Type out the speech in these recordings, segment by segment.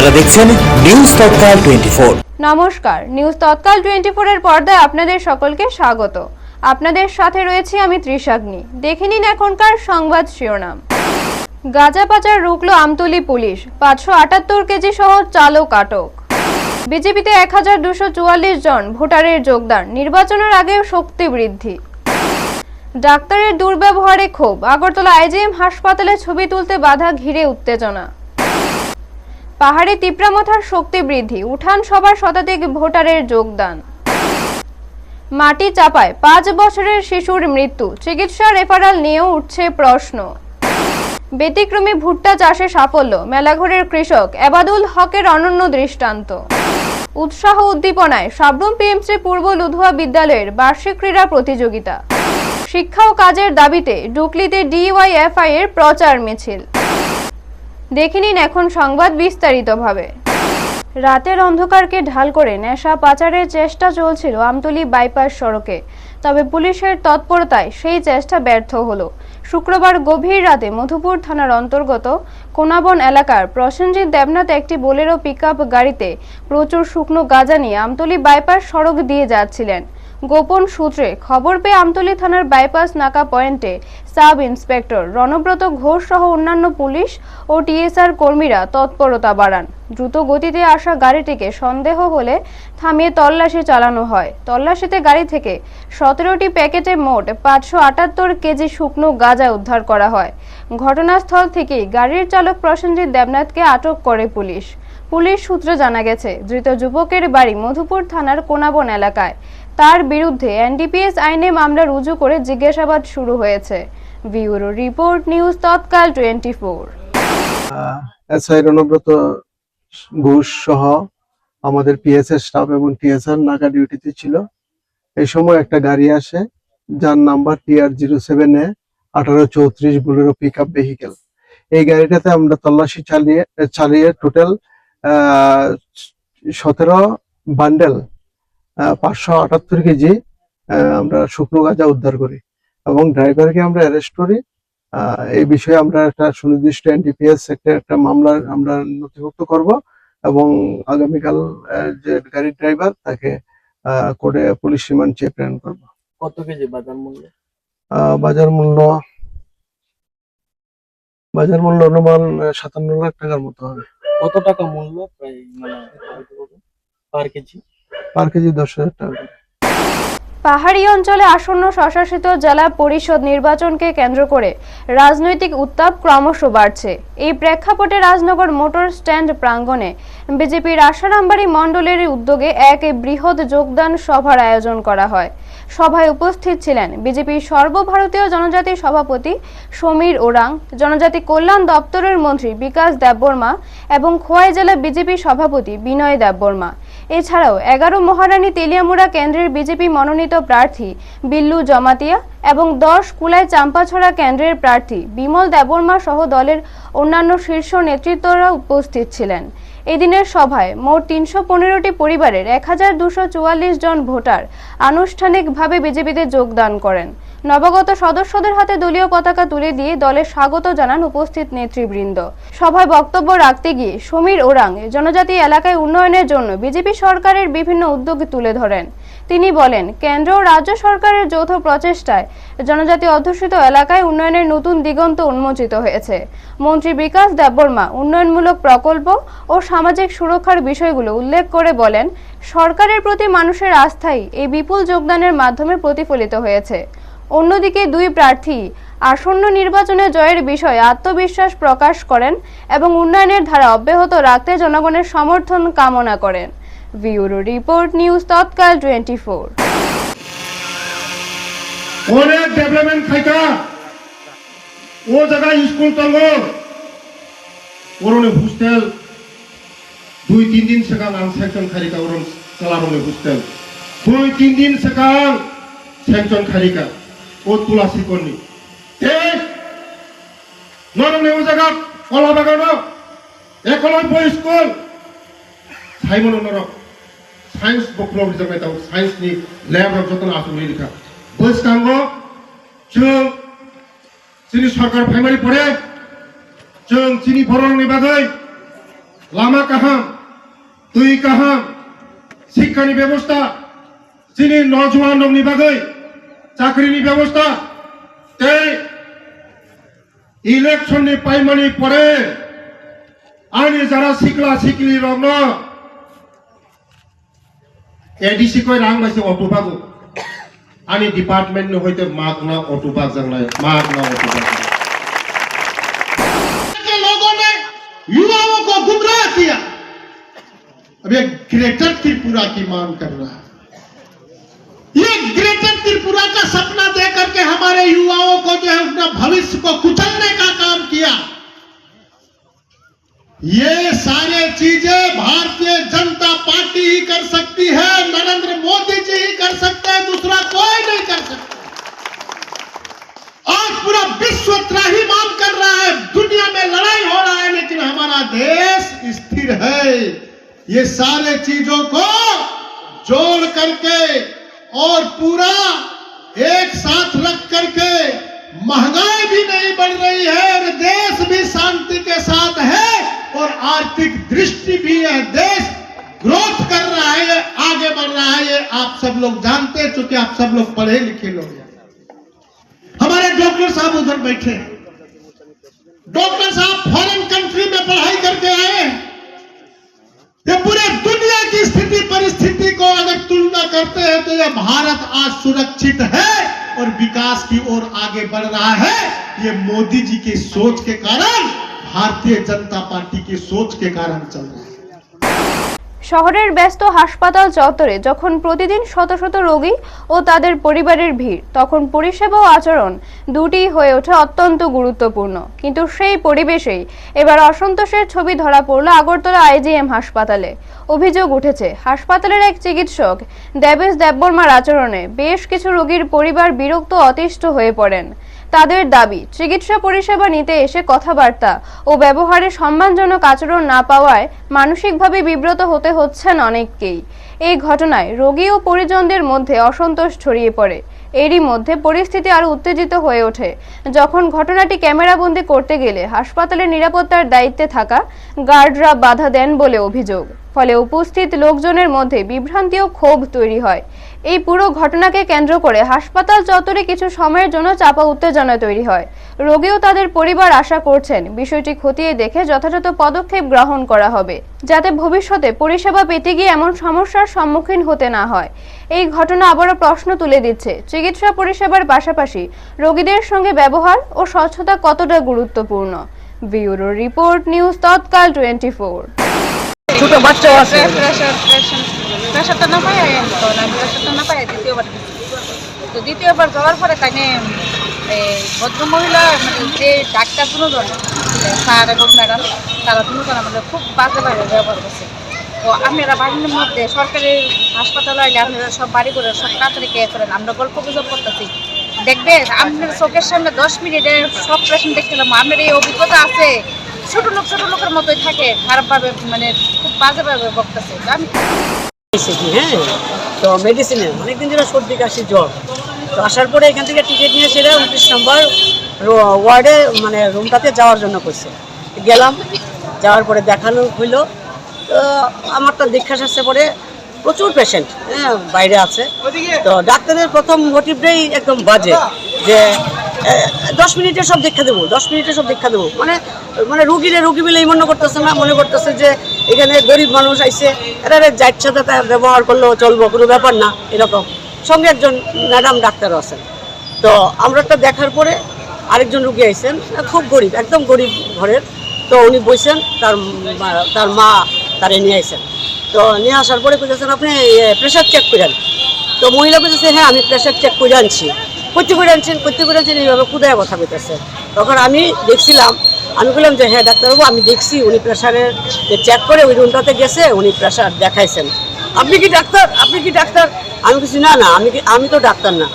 আপনারা দেখছেন নিউজ তৎকাল 24। নমস্কার, নিউজ তৎকাল 24 এর পর্দায় আপনাদের সকলকে স্বাগত। আপনাদের সাথে রয়েছে আমি ত্রিশাগ্নি। দেখে নিন এখনকার সংবাদ শিরোনাম। গাঁজা পাচার রুখলো আমতলী পুলিশ, 578 কেজি সহ চালক আটক। বিজেপিতে 1244 জন ভোটারের যোগদান, নির্বাচনের আগেও শক্তি বৃদ্ধি। ডাক্তারের দুর্ব্যবহারে ক্ষোভ, আগরতলা আইজিএম হাসপাতালে ছবি তুলতে বাধা ঘিরে উত্তেজনা। পাহাড়ে তিপ্রামথার শক্তি বৃদ্ধি, উঠান সভার শতাধিক ভোটারের যোগদান। মাটি চাপায় 5 বছরের শিশুর মৃত্যু, চিকিৎসা রেফারেল নিয়েও উঠছে প্রশ্ন। ব্যতিক্রমী ভুট্টা চাষে সাফল্য, মেলাঘরের কৃষক এবাদুল হকের অনন্য দৃষ্টান্ত। উৎসাহ উদ্দীপনায় সাবরুম পিএমসি পূর্ব লুধুয়া বিদ্যালয়ের বার্ষিক ক্রীড়া প্রতিযোগিতা। শিক্ষা ও কাজের দাবিতে ডুকলিতে ডিওয়াইএফআই এর প্রচার মিছিল। দেখে নিন এখন সংবাদ বিস্তারিতভাবে। রাতের অন্ধকারকে ঢাল করে নেশা পাচারের চেষ্টা চলছিল আমতলী বাইপাস সড়কে, তবে পুলিশের তৎপরতায় সেই চেষ্টা ব্যর্থ হলো। শুক্রবার গভীর রাতে মধুপুর থানার অন্তর্গত কোনাবন এলাকার প্রসেনজিৎ দেবনাথ একটি বোলেরো পিকআপ গাড়িতে প্রচুর শুকনো গাঁজা নিয়ে আমতলী বাইপাস সড়ক দিয়ে যাচ্ছিলেন। গোপন সূত্রে খবর পেয়ে আমতলী থানার বাইপাস নাকা পয়েন্টে সাব ইন্সপেক্টর রণব্রত ঘোষ সহ অন্যান্য পুলিশ ও টিএসআর কর্মীরা তৎপরতা বাড়ান। দ্রুত গতিতে আসা গাড়িটিকে সন্দেহ হলে থামিয়ে তল্লাশি চালানো হয়। তল্লাশিতে গাড়ি থেকে 17টি প্যাকেটে মোট 578 কেজি শুকনো গাঁজা উদ্ধার করা হয়। ঘটনাস্থল থেকেই গাড়ির চালক প্রসেনজিৎ দেবনাথকে আটক করে পুলিশ। পুলিশ সূত্রে জানা গেছে, ধৃত যুবকের বাড়ি মধুপুর থানার কোনাবন এলাকায়। তার বিরুদ্ধে এনডিপিএস আইনে মামলা রুজু করে জিজ্ঞাসাবাদ শুরু হয়েছে। ব্যুরো রিপোর্ট, নিউজ তৎকাল 24। এসআই রণব্রত ঘোষ সহ আমাদের পিএসএস স্টাফ এবং টিএসআর নাকা ডিউটিতে ছিল। এই সময় একটা গাড়ি আসে যার number TR07A 1834 Bolero pickup vehicle. এই গাড়িটাতে আমরা তল্লাশি চালিয়ে টোটাল 17 বান্ডেল 578 কেজি আমরা শুকনো গাঁজা উদ্ধার করি এবং ড্রাইভারকে আমরা অ্যারেস্ট করি। এই বিষয়ে আমরা একটা সুনির্দিষ্ট এনডিপিএস একটা মামলা আমরা নথিভুক্ত করব এবং আগামীকাল যে গাড়ির ড্রাইভার তাকে কোর্টে পুলিশ রিমান্ড চেয়ে প্রেরণ করব। কত কেজি বাজার মূল্য? বাজার মূল্য অনুমান 57 লাখ টাকার মতো হবে। কত টাকা মূল্য প্রায়, মানে পার কেজি? পার কেজি 10,000 টাকা। পাহাড়ি অঞ্চলে আসন্ন স্বশাসিত জেলা পরিষদ নির্বাচনকে কেন্দ্র করে রাজনৈতিক উত্তাপ ক্রমশ বাড়ছে। এই প্রেক্ষাপটে রাজনগর মোটর স্ট্যান্ড প্রাঙ্গণে বিজেপির আশারামবাড়ি মণ্ডলের উদ্যোগে এক বৃহৎ যোগদান সভার আয়োজন করা হয়। সভায় উপস্থিত ছিলেন বিজেপির সর্বভারতীয় জনজাতি সভাপতি সমীর ওরাং, জনজাতি কল্যাণ দপ্তরের মন্ত্রী বিকাশ দেববর্মা এবং খোয়াই জেলা বিজেপি সভাপতি বিনয় দেববর্মা। এছাড়াও 11 মহারানী তেলিয়ামুড়া কেন্দ্রের বিজেপি মনোনীত প্রার্থী বিল্লু জমাতিয়া এবং 10 কুলাই চাম্পাছড়া কেন্দ্রের প্রার্থী বিমল দেববর্মা সহ দলের অন্যান্য শীর্ষ নেতৃত্বরা উপস্থিত ছিলেন। এদিনের সভায় মোট 315টি পরিবারের 1244 জন ভোটার আনুষ্ঠানিকভাবে বিজেপিতে যোগদান করেন। নবাগত সদস্যদের হাতে দলীয় পতাকা তুলে দিয়ে দলের স্বাগত জানান উপস্থিত নেতৃবৃন্দ। সভায় বক্তব্য রাখতে গিয়ে সমীর ওরাং জনজাতি এলাকায় উন্নয়নের জন্য বিজেপি সরকারের বিভিন্ন উদ্যোগ তুলে ধরেন। তিনি বলেন, কেন্দ্র ও রাজ্য সরকারের যৌথ প্রচেষ্টায় জনজাতি অধ্যুষিত এলাকায় উন্নয়নের নতুন দিগন্ত উন্মোচিত হয়েছে। মন্ত্রী বিকাশ দেববর্মা উন্নয়নমূলক প্রকল্প ও সামাজিক সুরক্ষার বিষয়গুলো উল্লেখ করে বলেন, সরকারের প্রতি মানুষের আস্থাই এই বিপুল যোগদানের মাধ্যমে প্রতিফলিত হয়েছে। অন্যদিকে দুই প্রার্থী আসন্ন নির্বাচনে জয়ের বিষয়ে আত্মবিশ্বাস প্রকাশ করেন এবং উন্নয়নের ধারা অব্যাহত রাখতে জনগণের সমর্থন কামনা করেন। ব্যুরো রিপোর্ট, নিউজ তৎকাল 24। অনেক ডেভেলপমেন্ট খাইতা ও জায়গায় স্কুল তঙ্গ ওরনে হোস্টেল 2-3 दिन sekarang ang section kharika orang salarone hostel 2-3 दिन sekarang section kharika o tulasi konni নরম নেও জায়গা কলা বাগানো একলয় বই স্কুল সাইমন নরম সায়েন্স বক্রম হিসাবে তাও সায়েন্স নি ল্যাব যতন আসলে লেখা বৈস্কাঙ্গ जों जोंनि सरकार प्राइमारि पढ़े जों जोंनि बर' रावनि बागै লামা কাহাম তুই কাহাম শিক্ষানি ব্যবস্থা যিনি নজওয়ান নিবাগৈ চাকরিনি ব্যবস্থা তে ইলেকশননি পাইমানি পরে আনি যারা শিকলা শিকলি রগ্ন এডিসি কই রাং মাইছে অটোবাগু आनी डिपार्टमेंट ने होते मागना ऑटोबाग जंगला मागना ऑटोबाग के लोगों ने युवाओं को गुमराह किया। अब एक ग्रेटर त्रिपुरा की मांग कर रहा है। ये ग्रेटर त्रिपुरा का सपना देकर के हमारे युवाओं को जो है अपना भविष्य को कुचलने का काम किया। ये सारे चीजें भारतीय जनता पार्टी ही कर सकती है, नरेंद्र मोदी जी ही कर सकते हैं, दूसरा कोई नहीं कर सकता। आज पूरा विश्व त्राहिमाम कर रहा है, दुनिया में लड़ाई हो रहा है, लेकिन हमारा देश स्थिर है। ये सारे चीजों को जोड़ करके और पूरा एक साथ रख करके महंगाई भी नहीं बढ़ रही है और देश भी शांति के साथ है और आर्थिक दृष्टि भी है, देश ग्रोथ कर रहा है, आगे बढ़ रहा है। ये आप सब लोग जानते हैं, चूंकि आप सब लोग पढ़े लिखे लोग हैं। हमारे डॉक्टर साहब उधर बैठे हैं। डॉक्टर साहब फॉरेन कंट्री में पढ़ाई करके आए हैं। ये पूरे दुनिया की स्थिति परिस्थिति को अगर तुलना करते हैं तो यह भारत आज सुरक्षित है और विकास की ओर आगे बढ़ रहा है। ये मोदी जी की सोच के कारण, भारतीय जनता पार्टी की सोच के कारण चल रहा है। শহরের ব্যস্ত হাসপাতাল চত্বরে যখন প্রতিদিন শত শত রোগী ও তাদের পরিবারের ভিড়, তখন পরিষেবা ও আচরণ দুটিই হয়ে ওঠে অত্যন্ত গুরুত্বপূর্ণ। কিন্তু সেই পরিবেশেই এবার অসন্তোষের ছবি ধরা পড়ল আগরতলা আইজিএম হাসপাতালে। অভিযোগ উঠেছে হাসপাতালের এক চিকিৎসক দেবেশ দেববর্মার আচরণে বেশ কিছু রোগীর পরিবার বিরক্ত অতিষ্ঠ হয়ে পড়েন। তাদের দাবি, চিকিৎসা পরিষেবা নিতে এসে কথাবার্তা ও ব্যবহারে সম্মানজনক আচরণ না পাওয়ায় মানসিকভাবে বিব্রত হতে হচ্ছেন অনেককেই। এই ঘটনায় রোগী ও পরিজনদের মধ্যে অসন্তোষ ছড়িয়ে পড়ে। এরই মধ্যে পরিস্থিতি আরো উত্তেজিত হয়ে ওঠে যখন ঘটনাটি ক্যামেরাবন্দি করতে গেলে হাসপাতালের নিরাপত্তার দায়িত্বে থাকা গার্ডরা বাধা দেন বলে অভিযোগ। ফলে উপস্থিত লোকজনের মধ্যে বিভ্রান্তি ও ক্ষোভ তৈরি হয়। এই পুরো ঘটনাকে কেন্দ্র করে হাসপাতাল চত্বরে কিছু সময়ের জন্য চাপা উত্তেজনা তৈরি হয়। রোগী ও তাদের পরিবার আশা করছেন বিষয়টি খতিয়ে দেখে যথাযথ পদক্ষেপ গ্রহণ করা হবে, যাতে ভবিষ্যতে পরিষেবা পেতে গিয়ে এমন সমস্যার সম্মুখীন হতে না হয়। এই ঘটনা আবারও প্রশ্ন তুলে দিচ্ছে চিকিৎসা পরিষেবার পাশাপাশি রোগীদের সঙ্গে ব্যবহার ও স্বচ্ছতা কতটা গুরুত্বপূর্ণ। ব্যুরো রিপোর্ট, নিউজ তৎকাল 24। ছোট বাচ্চাও আছে। প্রেশারটা না পাই প্রেশারটা না পাই দ্বিতীয়বার যাওয়ার পরে তাকে ভদ্রমহিলা মানে যে ডাক্তার দুজন স্যার এবং ম্যাডাম তারা দুজন আমাদের খুব বাজেভাবে ব্যবহার করছে। তো আপনারা বাড়ির মধ্যে সরকারি হাসপাতালে আইলে আপনারা সব বাড়ি করে সব তাড়াতাড়ি কে করেন, আমরা গল্প গুজব করতেছি। দেখবে আপনার চোখের সামনে 10 মিনিটে সব পেশেন্ট দেখছিলাম। আপনার এই অভিজ্ঞতা আছে? ছোট লোকের মতোই থাকে, খারাপভাবে মানে খুব বাজেভাবে বকতেছে। হ্যাঁ, তো মেডিসিনে অনেকদিন ধরে সর্দি কাশি জ্বর, তো আসার পরে এখান থেকে টিকিট নিয়ে সেটা 29 নম্বর ওয়ার্ডে মানে রুমটাতে যাওয়ার জন্য করছে। গেলাম, যাওয়ার পরে দেখানো হইলো। তো আমারটা দীক্ষা আসছে পরে প্রচুর পেশেন্ট হ্যাঁ বাইরে আছে। তো ডাক্তারের প্রথম মোটিভটাই একদম বাজে যে 10 মিনিটে সব দীক্ষা দেবো, 10 মিনিটে সব দীক্ষা দেবো। মানে রুগী বলেই মনে করতেছে না, মনে করতেছে যে এখানে গরিব মানুষ আইছে, এরা যার সাথে ব্যবহার করলেও চলবো, কোনো ব্যাপার না এরকম। সঙ্গে একজন ম্যাডাম ডাক্তারও আছেন। তো আমরা একটা দেখার পরে আরেকজন রুগী আইছেন, খুব গরিব, একদম গরিব ঘরের। তো উনি বসছেন, তার মা তারে নিয়ে আসেন। তো নিয়ে আসার পরে বলেছেন আপনি প্রেশার চেক করেন। তো মহিলা বলেছে হ্যাঁ আমি প্রেশার চেক করে আনছি। করতে করে আনছেন এইভাবে কোথায় কথা বলতেছে। তখন আমি দেখছিলাম, আমি বললাম যে হ্যাঁ ডাক্তারবাবু আমি দেখছি উনি প্রেশারের চেক করে ওই রুমটাতে গেছে, উনি প্রেশার দেখাইছেন। আপনি কি ডাক্তার? আমি বলছি না আমি তো ডাক্তার না,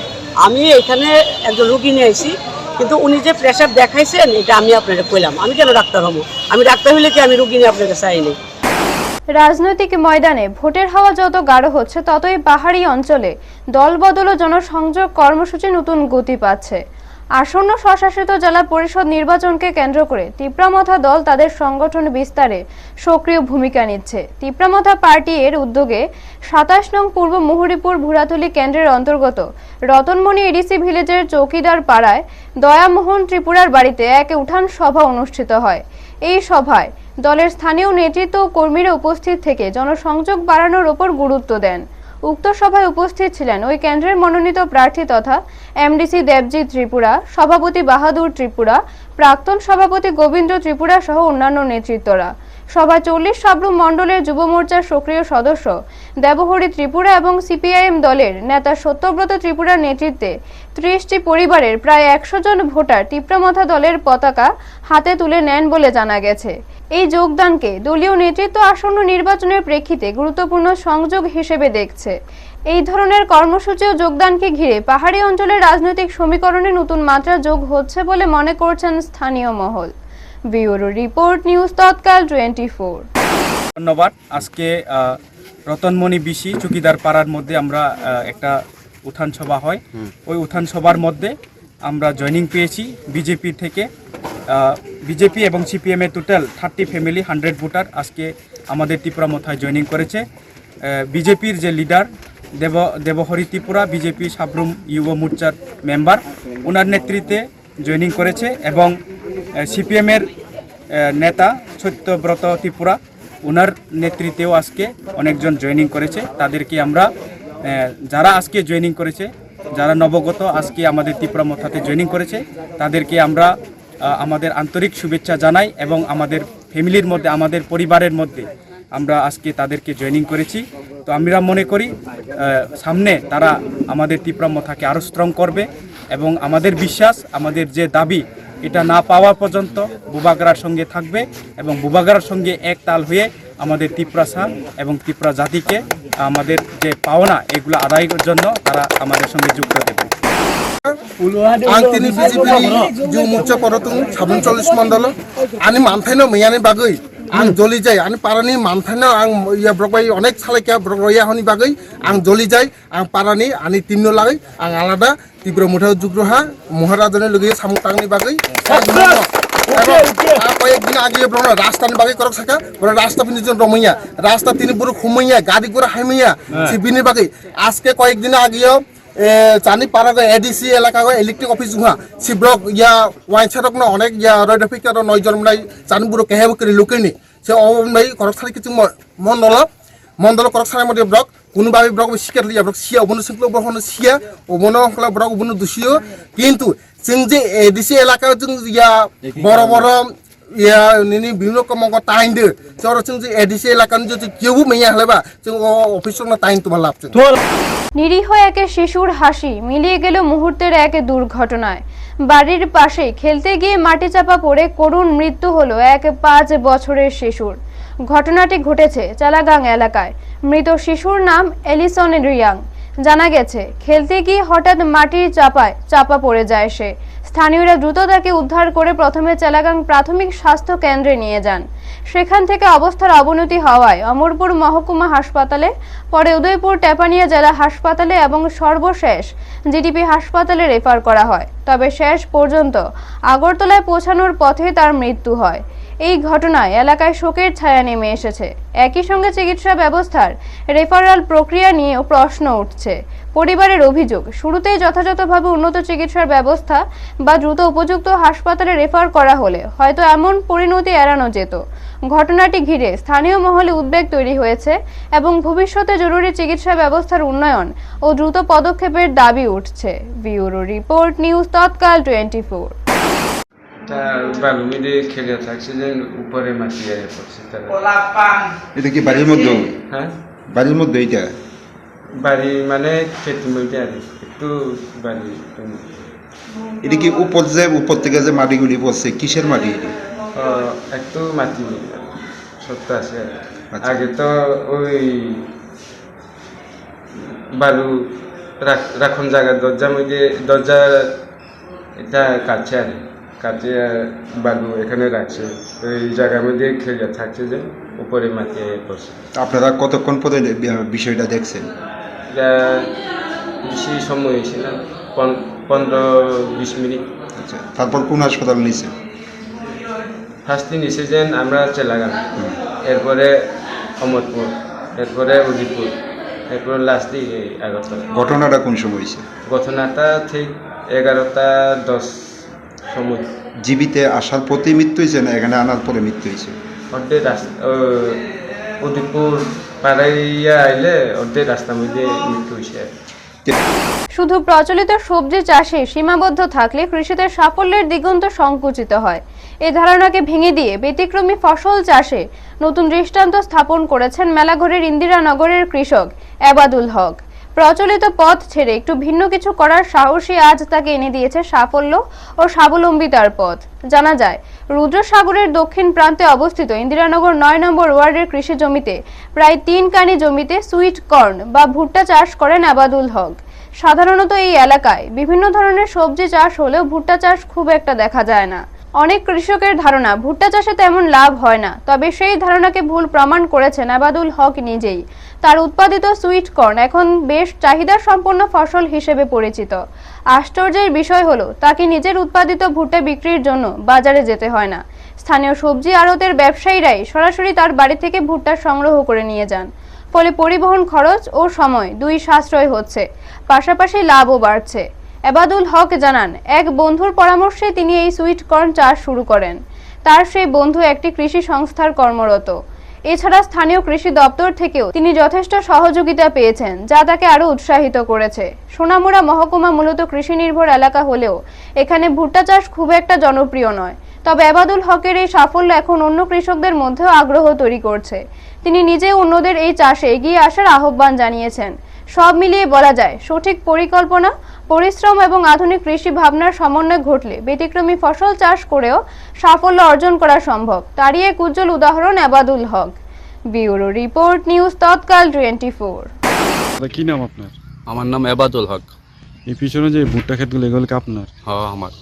আমি এখানে একজন রুগী নিয়ে আসি, কিন্তু উনি যে প্রেশার দেখাইছেন এটা আমি আপনাকে কইলাম। আমি কেন ডাক্তার হবো? আমি ডাক্তার হইলে কি আমি রুগী নিয়ে আপনাকে চাইনি। রাজনৈতিক ময়দানে ভোটের হাওয়া যত গাঢ় হচ্ছে ততই পাহাড়ি অঞ্চলে দলবদল ও জনসংযোগ কর্মসূচি নতুন গতি পাচ্ছে। আসন্ন স্বশাসিত জেলা পরিষদ নির্বাচনকে কেন্দ্র করে তিপ্রামথা দল তাদের সংগঠন বিস্তারে সক্রিয় ভূমিকা নিচ্ছে। তিপ্রামথা পার্টি এর উদ্যোগে 27 নং পূর্ব মুহুরীপুর ভুরাতলি কেন্দ্রের অন্তর্গত রতনমণি এডিসি ভিলেজের চৌকিদার পাড়ায় দয়ামোহন ত্রিপুরার বাড়িতে এক উঠান সভা অনুষ্ঠিত হয়। এই সভায় দলের স্থানীয় নেতৃত্ব ও কর্মীরা উপস্থিত থেকে জনসংযোগ বাড়ানোর উপর গুরুত্ব দেন। উক্ত সভায় উপস্থিত ছিলেন ওই কেন্দ্রের মনোনীত প্রার্থী তথা এমডিসি দেবজিৎ ত্রিপুরা, সভাপতি বাহাদুর ত্রিপুরা, প্রাক্তন সভাপতি গোবিন্দ ত্রিপুরা সহ অন্যান্য নেতৃত্বরা। সভায় 40 সাবরুম মণ্ডলের যুব মোর্চার সক্রিয় সদস্য দেবহরি ত্রিপুরা এবং সিপিআইএম দলের নেতা সত্যব্রত ত্রিপুরার নেতৃত্বে 30টি পরিবারের প্রায় 100 জন ভোটার তিপ্রামথা দলের পতাকা হাতে তুলে নেন বলে জানা গেছে। এই যোগদানকে দলীয় নেতৃত্ব আসন্ন নির্বাচনের প্রেক্ষিতে গুরুত্বপূর্ণ সংযোগ হিসেবে দেখছে। এই ধরনের কর্মসূচি ও যোগদানকে ঘিরে পাহাড়ি অঞ্চলের রাজনৈতিক সমীকরণে নতুন মাত্রা যোগ হচ্ছে বলে মনে করছেন স্থানীয় মহল। ব্যুরো রিপোর্ট, নিউজ তৎকাল 24। ধন্যবাদ। আজকে রতনমণি বিশি চৌকিদার পাড়ার মধ্যে আমরা একটা উত্থান সভা হয়। ওই উত্থান সভার মধ্যে আমরা জয়েনিং পেয়েছি বিজেপি থেকে। বিজেপি এবং সিপিএম এর টোটাল 30 ফ্যামিলি 100 ভোটার আজকে আমাদের তিপ্রামথায় জয়েনিং করেছে। বিজেপির যে লিডার দেবহরি ত্রিপুরা, বিজেপি সাবরুম যুব মোর্চার মেম্বার, ওনার নেতৃত্বে জয়েনিং করেছে এবং সিপিএমের নেতা সত্যব্রত ত্রিপুরা, ওনার নেতৃত্বেও আজকে অনেকজন জয়েনিং করেছে। তাদেরকে আমরা যারা আজকে জয়েনিং করেছে, যারা নবগত আজকে আমাদের তিপ্রামথাতে জয়েনিং করেছে, তাদেরকে আমরা আমাদের আন্তরিক শুভেচ্ছা জানাই এবং আমাদের ফ্যামিলির মধ্যে, আমাদের পরিবারের মধ্যে আমরা আজকে তাদেরকে জয়েনিং করেছি। তো আমরা মনে করি সামনে তারা আমাদের তিপ্রামথাকে আরও স্ট্রং করবে এবং আমাদের বিশ্বাস, আমাদের যে দাবি, এটা না পাওয়া পর্যন্ত বুবাগরার সঙ্গে থাকবে এবং বুবাগরার সঙ্গে এক তাল হয়ে আমাদের তিপ্রাসা এবং তিপ্রা জাতিকে আমাদের যে পাওনা এগুলো আদায়ের জন্য তারা আমাদের সঙ্গে যুক্ত দেবে। आं तिनी बिजेपिनि जिउ मोर्चा परतुं 47 मण्डल आनी मानथायनो मैयानि बागै आं जलि जाय आनी पारानि मानथायनो आं या ब्रगबाय अनेक सालायका ब्रगया हनि बागै आं जलि जाय आं पारानि आनी टिमनो लागै आं आलादा तीव्र मुठा जुग्रहा महाराजनि लगे सामुतांनि बागै কয়েকদিন আগে রাস্তার বাগে করক থাকা রাস্তা পিছন রমইয়া রাস্তা তিনি পুরো খুমাইয়া গাড়ি করে হাইমাইয়া সিবিনি বাগে আজকে কয়েকদিন আগেও চানি পাড়া এডিসি এলাকা ইলেকট্রিক অফিস হুয়া সিব্রক ইয়া ওয়াইন সারক না অনেক ইয়া রয়ডফিক 9 জন নাই চানি পুরো কেহেব করে লোকেনি সে অবনাই করক থাকি কিছু মন্ডল করক থানার মধ্যে ব্রক কোনোভাবে ব্রক শিকার লিয়া ব্রক সিয়া অবন সিংকল ব্রক সিয়া অবন ব্রক অবন দুষিও কিন্তু जों जे एडिसि एलाका जों या बड़ बड़ या निनि বিভিন্ন কমক টাইম দে সর जों जे एडिसि एलाका जो केउ मैया हलेबा जों অফিস না টাইম তোমার লাভছে। নিরীহ এক শিশুর হাসি মিলিয়ে গেল মুহূর্তের এক দুর্ঘটনায়। বাড়ির পাশে খেলতে গিয়ে মাটি চাপা পড়ে করুণ মৃত্যু হলো এক 5 বছরের শিশুর। ঘটনাটি ঘটেছে চালাগাং এলাকায়। মৃত শিশুর নাম এলিসন রিয়াং। জানা গেছে খেলতে গিয়ে হঠাৎ মাটির চাপা পড়ে যায় সে। স্থানীয়রা দ্রুত তাকে উদ্ধার করে প্রথমে চালাগাং প্রাথমিক স্বাস্থ্য কেন্দ্রে নিয়ে যান। সেখান থেকে অবস্থার অবনতি হওয়ায় অমরপুর মহকুমা হাসপাতালে, পরে উদয়পুর টেপানিয়া জেলা হাসপাতালে এবং সর্বশেষ জিটিপি হাসপাতালে রেফার করা হয়। তবে শেষ পর্যন্ত আগরতলায় পৌঁছানোর পথে তার মৃত্যু হয়। এই ঘটনায় এলাকায় শোকের ছায়া নেমে এসেছে। একই সঙ্গে চিকিৎসা ব্যবস্থার রেফারাল প্রক্রিয়া নিয়েও প্রশ্ন উঠছে। পরিবারের অভিযোগ, শুরুতেই যথাযথভাবে উন্নত চিকিৎসার ব্যবস্থা বা দ্রুত উপযুক্ত হাসপাতালে রেফার করা হলে হয়তো এমন পরিণতি এড়ানো যেত। ঘটনাটি ঘিরে স্থানীয় মহলে উদ্বেগ তৈরি হয়েছে এবং ভবিষ্যতে জরুরি চিকিৎসা ব্যবস্থার উন্নয়ন ও দ্রুত পদক্ষেপের দাবি উঠছে। ব্যুরো রিপোর্ট, নিউজ তৎকাল 24। বালুমিদে খেলে থাকছে যে উপরে মাটিয়ে পড়ছে তারা। এটা কি বাড়ির মধ্যে? হ্যাঁ, বাড়ির মধ্যে। এইটা বাড়ি মানে খেতে মধ্যে আর একটু বাড়ি। এটা কি উপর থেকে যে মাটিগুলি পড়ছে, কিসের মাটি? একটু মাটি সত্য আছে। আগে তো ওই বালু রাখন জায়গা দরজা এটা কাছে আর কাছে বালু এখানে রাখছে। ওই জায়গার মধ্যে খেলে থাকছে যে উপরে মাটি পড়ছে। আপনারা কতক্ষণ পরে বিষয়টা দেখছেন? বেশি সময় হয়েছে না, 15-20 মিনিট। আচ্ছা, তারপর কোন হাসপাতাল নিয়েছে? ফার্স্টে নিচে যেন আমরা চেলাগান, এরপরে অমরপুর, এরপরে উদিপুর, এরপরে লাস্টে আগরতলা। ঘটনাটা কোন সময় হয়েছে? ঘটনাটা ঠিক 11:10 সময়। জীবিতে আসার পথে মৃত্যু হয়েছে না এখানে আনার পরে মৃত্যু হয়েছে? অর্ধেক রাস্তা উদিপুর পাড়াইয়া আইলে অর্ধেক রাস্তার মধ্যে মৃত্যু হয়েছে। শুধু প্রচলিত সবজি চাষে সীমাবদ্ধ থাকলে কৃষিতে সাফল্যের দিগন্ত সংকুচিত হয়। এই ধারণাকে ভেঙে দিয়ে ব্যতিক্রমী ফসল চাষে নতুন দৃষ্টান্ত স্থাপন করেছেন মেলাঘরের ইন্দিরানগরের কৃষক এবাদুল হক। প্রচলিত পথ ছেড়ে একটু ভিন্ন কিছু করার সাহসী আজ তাকে এনে দিয়েছে সাফল্য ও স্বাবলম্বিতার পথ। জানা যায়, রুদ্রসাগরের দক্ষিণ প্রান্তে অবস্থিত ইন্দিরানগর 9 নম্বর ওয়ার্ডের কৃষি জমিতে প্রায় 3 কানি জমিতে সুইট কর্ন বা ভুট্টা চাষ করেন এবাদুল হক। সাধারণত এই এলাকায় বিভিন্ন ধরনের সবজি চাষ হলেও ভুট্টা চাষ খুব একটা দেখা যায় না। অনেক কৃষকের ধারণা ভুট্টা চাষে তেমন লাভ হয় না, তবে সেই ধারণাকে ভুল প্রমাণ করেছেন এবাদুল হক নিজেই। তার উৎপাদিত সুইট কর্ন এখন বেশ চাহিদা সম্পন্ন ফসল হিসেবে পরিচিত। আশ্চর্যের বিষয় হলো তাকে নিজের উৎপাদিত ভুট্টা বিক্রির জন্য বাজারে যেতে হয় না। স্থানীয় সবজি আড়তের ব্যবসায়ীরাই সরাসরি তার বাড়ি থেকে ভুট্টা সংগ্রহ করে নিয়ে যান। ফলে পরিবহন খরচ ও সময় দুই সাশ্রয় হচ্ছে, পাশাপাশি লাভও বাড়ছে। এবাদুল হক জানান, এক বন্ধুর পরামর্শে তিনি এই সুইট কর্ন চাষ শুরু করেন। তার সেই বন্ধু একটি কৃষি সংস্থার কর্মরত। এছাড়া স্থানীয় কৃষি দপ্তর থেকেও তিনি যথেষ্ট সহযোগিতা পেয়েছেন, যা তাকে আরো উৎসাহিত করেছে। সোনামুড়া মহকুমা মূলত কৃষি নির্ভর এলাকা হলেও এখানে ভুট্টা চাষ খুব একটা জনপ্রিয় নয়। তবে এবাদুল হকের এই সাফল্য এখন অন্য কৃষকদের মধ্যেও আগ্রহ তৈরি করছে। তিনি নিজে অন্যদের এই চাষে এগিয়ে আসার আহ্বান জানিয়েছেন। সব মিলিয়ে বলা যায়, সঠিক পরিকল্পনা, পরিশ্রম এবং আধুনিক কৃষি ভাবনার সমন্বয় ঘটলে ব্যতিক্রমী ফসল চাষ করেও সাফল্য অর্জন করা সম্ভব। তারই এক উজ্জ্বল উদাহরণ এবাদুল হক। ব্যুরো রিপোর্ট, নিউজ তৎকাল 24। কি নাম আপনার? আমার নাম এবাদুল হক। এই পিছনে যে ভুট্টা ক্ষেতগুলো এগুলো কি আপনার? হ্যাঁ, আমার।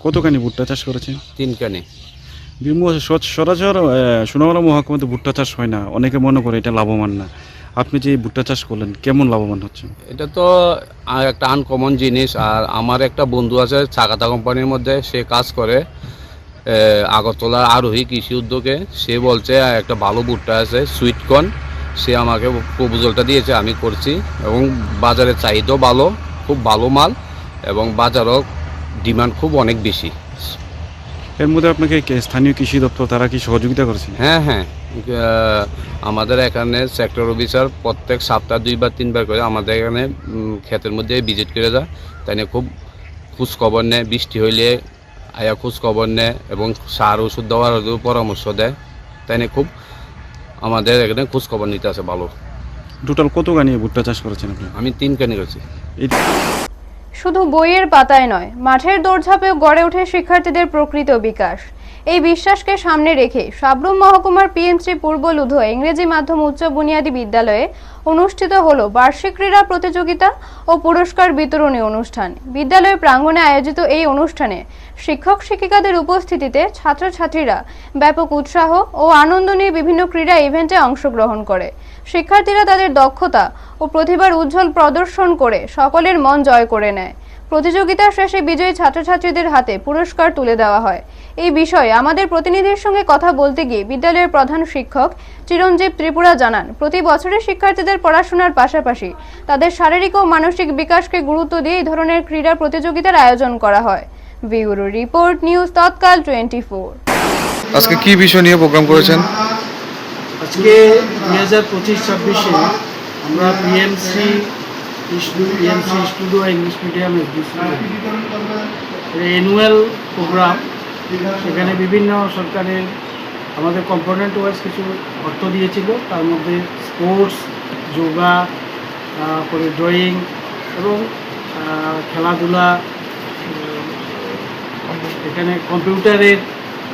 কতখানি ভুট্টা চাষ করেছেন? 3 কানি। সরাসর সোনামুড়া মহকুমাতে ভুট্টা চাষ হয় না, অনেকে মনে করে এটা লাভবান না। আপনি যে ভুট্টা চাষ করলেন, কেমন লাভবান হচ্ছে? এটা তো একটা আনকমন জিনিস। আর আমার একটা বন্ধু আছে চাকাতা কোম্পানির মধ্যে, সে কাজ করে আগরতলা আরোহী কৃষি উদ্যোগে। সে বলছে একটা ভালো ভুট্টা আছে সুইট কর্ন, সে আমাকে প্রপোজালটা দিয়েছে, আমি করছি এবং বাজারে চাহিদাও ভালো, খুব ভালো মাল এবং বাজারও ডিমান্ড খুব অনেক বেশি। এর মধ্যে আপনাকে স্থানীয় কৃষি দপ্তর তারা কি সহযোগিতা করছে? হ্যাঁ, আমাদের এখানে সেক্টর অফিসার প্রত্যেক সপ্তাহে 2 বা 3 বার করে আমাদের এখানে ক্ষেতের মধ্যে ভিজিট করে যায়। তাই নিয়ে খুব খোঁজ খবর নেয়, বৃষ্টি হইলে আয়া খোঁজ খবর নেয় এবং সার ওষুধ দেওয়ার পরামর্শ দেয়। তাই নিয়ে খুব আমাদের এখানে খোঁজ খবর নিতে আছে ভালো। টোটাল কত কানি ভুট্টা চাষ করেছেন আপনি? আমি 3 কানি করছি। শুধু বইয়ের পাতায় নয়, মাঠের দৌড়ঝাঁপেও গড়ে ওঠে শিক্ষার্থীদের প্রকৃত বিকাশ। এই বিশ্বাসকে সামনে রেখে সাবরুম মহকুমার পিএমসি পূর্ব লুধুয়া ইংরেজি মাধ্যম উচ্চ বুনিয়াদী বিদ্যালয়ে অনুষ্ঠিত হলো বার্ষিক ক্রীড়া প্রতিযোগিতা ও পুরস্কার বিতরণী অনুষ্ঠান। বিদ্যালয়ের প্রাঙ্গণে আয়োজিত এই অনুষ্ঠানে শিক্ষক শিক্ষিকাদের উপস্থিতিতে ছাত্রছাত্রীরা ব্যাপক উৎসাহ ও আনন্দ নিয়ে বিভিন্ন ক্রীড়া ইভেন্টে অংশগ্রহণ করে। শিক্ষার্থীরা তাদের দক্ষতা ও প্রতিভার উজ্জ্বল প্রদর্শন করে সকলের মন জয় করে নেয়। প্রতিযোগিতা শেষে বিজয়ী ছাত্রছাত্রীদের হাতে পুরস্কার তুলে দেওয়া হয়। এই বিষয়ে আমাদের প্রতিনিধির সঙ্গে কথা বলতে গিয়ে বিদ্যালয়ের প্রধান শিক্ষক চিরঞ্জীব ত্রিপুরা জানান, প্রতি বছরই শিক্ষার্থীদের পড়াশোনার পাশাপাশি তাদের শারীরিক ও মানসিক বিকাশকে গুরুত্ব দিয়ে এই ধরনের ক্রীড়া প্রতিযোগিতার আয়োজন করা হয়। ব্যুরো রিপোর্ট, নিউজ তৎকাল 24। আজকে কি বিষয় নিয়ে প্রোগ্রাম করেছেন? আজকে 2025-26-এ আমরা PMC studio English medium annual programme, সেখানে বিভিন্ন সরকারের আমাদের কম্পোনেন্ট ওয়াইজ কিছু অর্থ দিয়েছিল। তার মধ্যে স্পোর্টস, যোগা, তারপরে ড্রয়িং এবং খেলাধুলা, এখানে কম্পিউটারের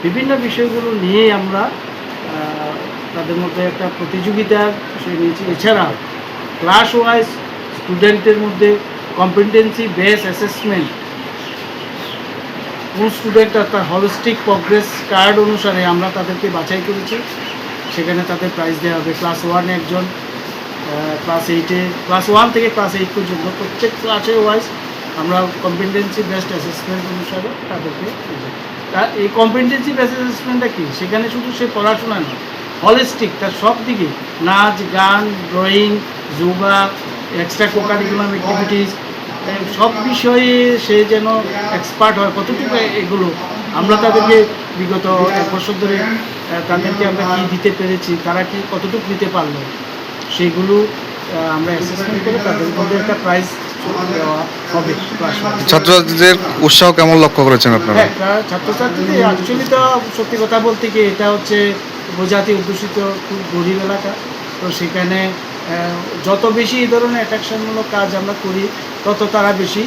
বিভিন্ন বিষয়গুলো নিয়েই আমরা তাদের মধ্যে একটা প্রতিযোগিতার বিষয় নিয়েছি। এছাড়া ক্লাস ওয়াইজ স্টুডেন্টের মধ্যে কম্পিটেন্সি বেস অ্যাসেসমেন্ট, কোন স্টুডেন্ট তার হলিস্টিক প্রোগ্রেস কার্ড অনুসারে আমরা তাদেরকে বাছাই করেছি। সেখানে তাদের প্রাইজ দেওয়া হবে। ক্লাস 1 একজন, ক্লাস 8 থেকে ক্লাস 8 পর্যন্ত প্রত্যেক ক্লাসে ওয়াইজ আমরা কম্পিটেন্সি বেসড অ্যাসেসমেন্ট অনুসারে তাদেরকে এই কম্পিটেন্সি বেসড অ্যাসেসমেন্টটা কি, সেখানে শুধু সে পড়াশোনা নয়, হলিস্টিক তার সব দিকে নাচ গান ড্রয়িং যোগা এক্সট্রা কোকারিকুলাম অ্যাক্টিভিটিস সব বিষয়ে সে যেন এক্সপার্ট হয় কতটুকু এগুলো আমরা তাদেরকে বিগত 1 বছর ধরে তাদেরকে আমরা কী দিতে পেরেছি, তারা কি কতটুকু দিতে পারলো সেইগুলো আমরা অ্যাসেসমেন্ট করে তাদের মধ্যে একটা প্রাইজ দেওয়া হবে। ছাত্রছাত্রীদের উৎসাহ কেমন লক্ষ্য করেছেন আপনারা? হ্যাঁ, ছাত্রছাত্রীদের অ্যাকচুয়ালি তো সত্যি কথা বলতে কি এটা হচ্ছে উপজাতি অধ্যুষিত খুব গরিব এলাকা, তো সেখানে যত বেশি এই ধরনের অ্যাট্রাকশনমূলক কাজ আমরা করি তত তারা বেশি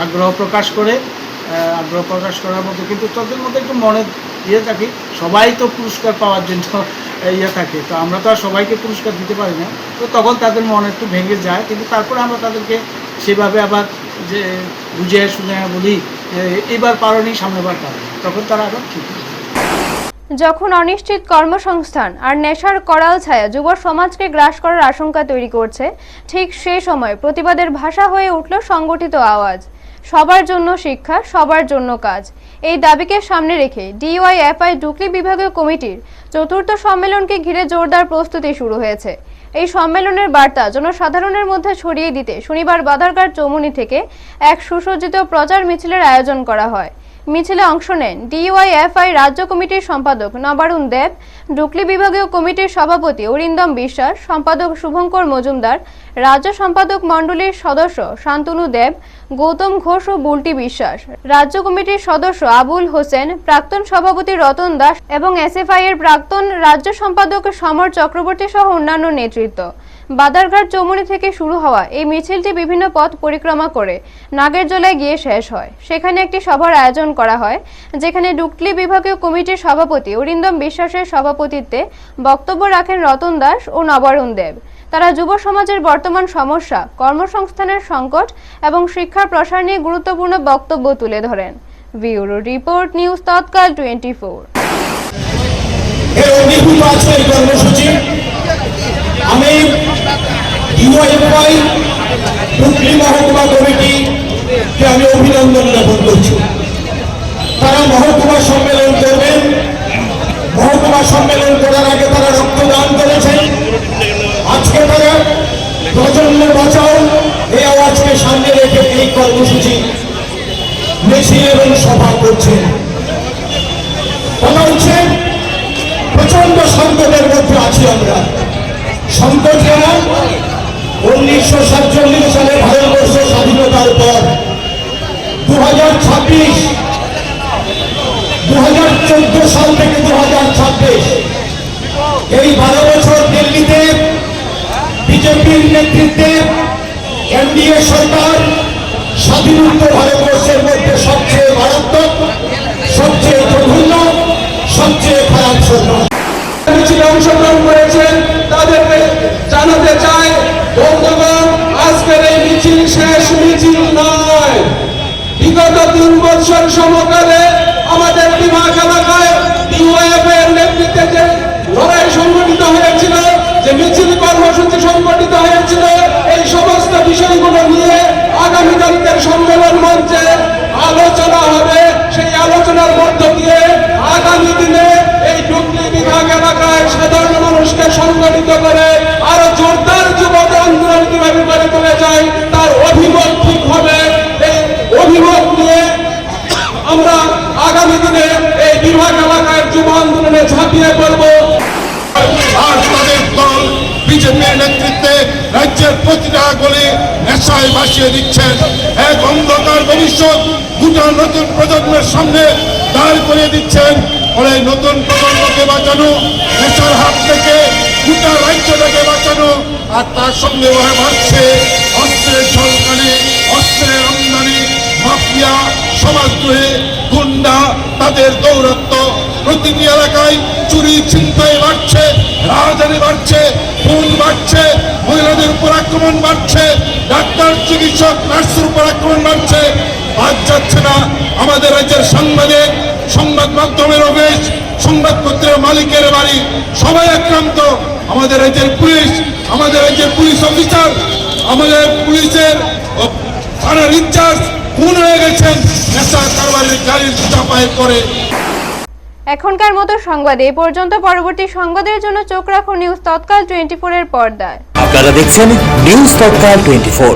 আগ্রহ প্রকাশ করে। আগ্রহ প্রকাশ করার মধ্যে কিন্তু তাদের মধ্যে একটু মনে থাকে, সবাই তো পুরস্কার পাওয়ার জন্য থাকে, তো আমরা তো আর সবাইকে পুরস্কার দিতে পারি না, তো তখন তাদের মন একটু ভেঙে যায়, কিন্তু তারপরে আমরা তাদেরকে সেভাবে আবার যে বুঝিয়ে শুনে বলি এবার পারোনি সামনেবার পারোনি, তখন তারা আবার ঠিক। যখন অনিশ্চিত কর্মসংস্থান আর নেশার করাল ছায়া যুব সমাজকে গ্রাস করার আশঙ্কা তৈরি করছে, ঠিক সেই সময় প্রতিবাদের ভাষা হয়ে উঠল সংগঠিত আওয়াজ। সবার জন্য শিক্ষা, সবার জন্য কাজ, এই দাবিকে সামনে রেখে ডিওয়াইএফআই ডুকলি বিভাগীয় কমিটির ৪র্থ সম্মেলনকে ঘিরে জোরদার প্রস্তুতি শুরু হয়েছে। এই সম্মেলনের বার্তা জনসাধারণের মধ্যে ছড়িয়ে দিতে শনিবার বাধারঘাট চৌমুহনী থেকে এক সুসজ্জিত প্রচার মিছিলের আয়োজন করা হয়। মিছিলে অংশ নেন ডিওয়াইএফআই রাজ্য কমিটির সম্পাদক নবারুণ দেব, ডুকলি বিভাগীয় কমিটির সভাপতি অরিন্দম বিশ্বাস, সম্পাদক শুভঙ্কর মজুমদার, রাজ্য সম্পাদক মণ্ডলীর সদস্য শান্তনু দেব, গৌতম ঘোষ ও বুলটি বিশ্বাস, রাজ্য কমিটির সদস্য আবুল হোসেন, প্রাক্তন সভাপতি রতন দাস এবং এসএফআই এর প্রাক্তন রাজ্য সম্পাদক সমর চক্রবর্তী সহ অন্যান্য নেতৃত্ব। বাধারঘাট চৌমুহনী থেকে শুরু হওয়া এই মিছিলটি বিভিন্ন পথ পরিক্রমা করে নাগেরজোলায় গিয়ে শেষ হয়। সেখানে একটি সভার আয়োজন করা হয়, যেখানে ডুকলি বিভাগীয় কমিটির সভাপতি অরিন্দম বিশ্বাসের সভাপতিত্বে বক্তব্য রাখেন রতন দাস ও নবারুণ দেব। তারা যুব সমাজের বর্তমান সমস্যা, কর্মসংস্থানের সংকট এবং শিক্ষার প্রসার নিয়ে গুরুত্বপূর্ণ বক্তব্য তুলে ধরেন। ব্যুরো রিপোর্ট, নিউজ তৎকাল 24। আমি ডিওয়াইএফআই ডুকলি মহকুমা কমিটিকে আমি অভিনন্দন জ্ঞাপন করছি। তারা মহকুমা সম্মেলন করবেন, মহকুমা সম্মেলন করার আগে তারা রক্তদান করেছেন। আজকে তারা প্রজন্ম বাঁচাও এই আওয়াজকে সামনে রেখে এই কর্মসূচি মিছিল এবং সভা করছেন। বলা হচ্ছে প্রচন্ড সংকটের মধ্যে আছি আমরা। সংকট যেমন 1947 সালে ভারতবর্ষ স্বাধীনতার পর 2014 সাল থেকে 2026 এই 12 বছর দিল্লিতে বিজেপির নেতৃত্বে এনডিএ সরকার স্বাধীনতা ভারতবর্ষের মধ্যে সবচেয়ে মারাত্মক, সবচেয়ে জঘন্য, সবচেয়ে খারাপ সরকার। মিছিলে অংশগ্রহণ করেছেন তাদেরকে জানাতে চাই, বন্ধুগণ, আজকের এই মিছিল শেষ মিছিল নয়। বিগত 3 বছর সমকালে আমাদের বিভাগ এলাকায় ডিওয়াইএফআই এর নেতৃত্বে যে লড়াই সংগঠিত হয়েছিল, যে মিছিল কর্মসূচি সংগঠিত হয়েছিল, এই সমস্ত বিষয়গুলো নিয়ে আগামীকালকের সম্মেলন মঞ্চে আলোচনা হবে। সেই আলোচনার মধ্য দিয়ে আগামী দিনে এই ডুকলি বিভাগ এলাকায় সাধারণ মানুষকে সংগঠিত করে আরো জোরদার যুব আন্দোলন কিভাবে গড়ে তোলা যায় তার অভিমত ঠিক হবে। এই অভিমত নিয়ে আমরা আগামী দিনে এই বিভাগ এলাকায় যুব আন্দোলনে ঝাঁপিয়ে পড়ব। আর তাদের দল বিজেপির নেতৃত্বে রাজ্যের প্রতিটা গলি নেশায় ভাসিয়ে দিচ্ছেন। এক অন্ধকার ভবিষ্যৎ গোটা নতুন প্রজন্মের সামনে দাঁড় করিয়ে দিচ্ছেন। ফলে নতুন প্রজন্মকে বাঁচানো, নেশার হাত থেকে গোটা রাজ্যটাকে বাঁচানো, আর তার সঙ্গে বাড়ছে অস্ত্রের ঝলকানি, অস্ত্রের আমদানি, মাফিয়া, সমাজদ্রোহী, গুন্ডা, তাদের দৌরত্ব। প্রতিটি এলাকায় চুরি ছিনতাই বাড়ছে, রাজধানী বাড়ছে, খুন বাড়ছে, মহিলাদের উপর আক্রমণ বাড়ছে, ডাক্তার, চিকিৎসক, নার্সের উপর আক্রমণ বাড়ছে। আজ যাচ্ছে না আমাদের রাজ্যের সাংবাদিক, সংবাদ মাধ্যমের অফিস, সংবাদপত্রের মালিকের বাড়ি, সবাই আক্রান্ত। আমাদের রাজ্যের পুলিশ, আমাদের রাজ্যের পুলিশ অফিসার, আমাদের পুলিশের থানার ইনচার্জ খুন হয়ে গেছেন নেশা কারবারির গাড়ির চাপায় করে। এখনকার মতো সংবাদ এই পর্যন্ত। পরবর্তী সংবাদের জন্য চোখ রাখুন নিউজ তৎকাল 24 এর পর্দায়। আপনারা দেখছেন নিউজ তৎকাল 24।